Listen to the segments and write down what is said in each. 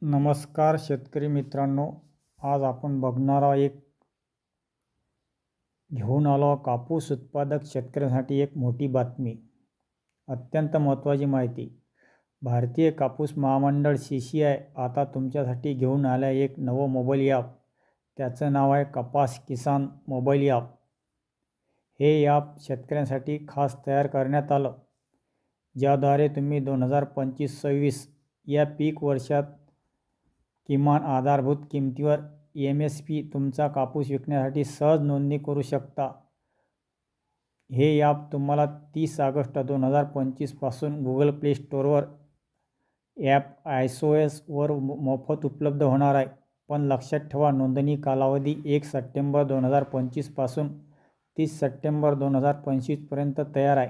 नमस्कार शेतकरी मित्रांनो, आज आपण बघणार आहोत घेऊन आलो कापूस उत्पादक शेतकऱ्यांसाठी एक मोठी बातमी, अत्यंत महत्त्वाची माहिती। भारतीय कापूस महामंडळ CCI आता तुमच्यासाठी घेऊन आलं एक नवं मोबाईल ॲप। त्याचं नाव आहे कपास किसान मोबाईल ॲप। हे ॲप शेतकऱ्यांसाठी खास तयार करण्यात आलं, ज्याद्वारे तुम्ही 2025-26 या पीक वर्षात किमान आधारभूत किमतीवर MSP तुमचा कापूस विकण्यासाठी सहज नोंदणी करू शकता। हे ॲप तुम्हाला 30 ऑगस्ट 2025 पासून गुगल प्ले स्टोअरवर ॲप iOS वर मोफत उपलब्ध होणार आहे। पण लक्षात ठेवा, नोंदणी कालावधी 1 सप्टेंबर 2025 पासून 30 सप्टेंबर 2025 पर्यंत तयार आहे,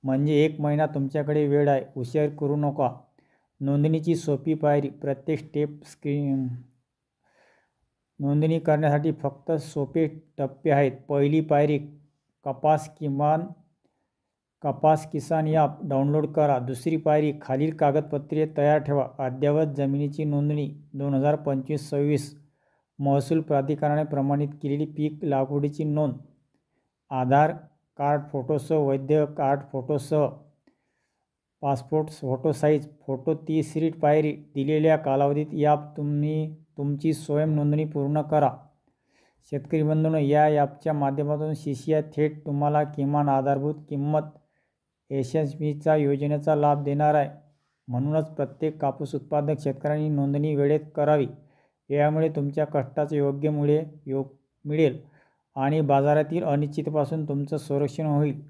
म्हणजे 1 महिना तुमच्याकडे वेळ आहे। उशीर करू नका। नोंदणीची सोपी पायरी, प्रत्येक स्टेप नोंदणी करण्यासाठी फक्त सोपे टप्पे आहेत। पहिली पायरी, कपास किसान ॲप डाउनलोड करा। दुसरी पायरी, खालील कागदपत्रे तयार ठेवा। अद्ययावत जमिनीची नोंदणी, 2025-26 महसूल प्राधिकरणाने प्रमाणित केलेली पीक लागवडीची नोंद, आधार कार्ड फोटोसह, वैध कार्ड फोटोसह, पासपोर्ट फोटो साईज फोटो। तिसरी पायरी, दिलेल्या कालावधीत ॲप तुमची स्वयं नोंदणी पूर्ण करा। शेतकरी बंधूंनो, या ॲपच्या माध्यमातून CCI थेट तुम्हाला किमान आधारभूत किंमत MSPच्या योजनेचा लाभ देणार आहे। म्हणूनच प्रत्येक कापूस उत्पादक शेतकऱ्यांनी नोंदणी वेळेत करावी। यामुळे तुमच्या कष्टाचे योग्य मिळेल आणि बाजारातील अनिश्चिततेपासून तुमचं संरक्षण होईल।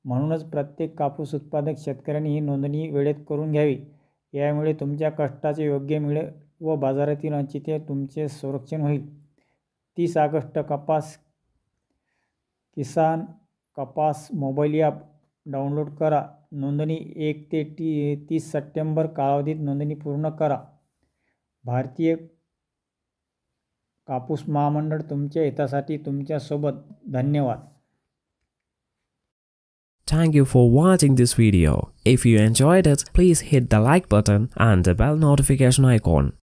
म्हणूनच प्रत्येक कापूस उत्पादक शेतकऱ्यांनी ही नोंदणी वेळेत करून घ्यावी। यामुळे तुमच्या कष्टाचे योग्य मिळेल व बाजारातील अनिश्चिततेपासून तुमचे संरक्षण होईल। 30 ऑगस्ट कपास मोबाईल ॲप डाउनलोड करा। नोंदणी 1 ते 30 सप्टेंबर कालावधीत नोंदणी पूर्ण करा। भारतीय कापूस महामंडळ तुमच्या हितासाठी तुमच्या सोबत। धन्यवाद। Thank you for watching this video. If you enjoyed it, please hit the like button and the bell notification icon.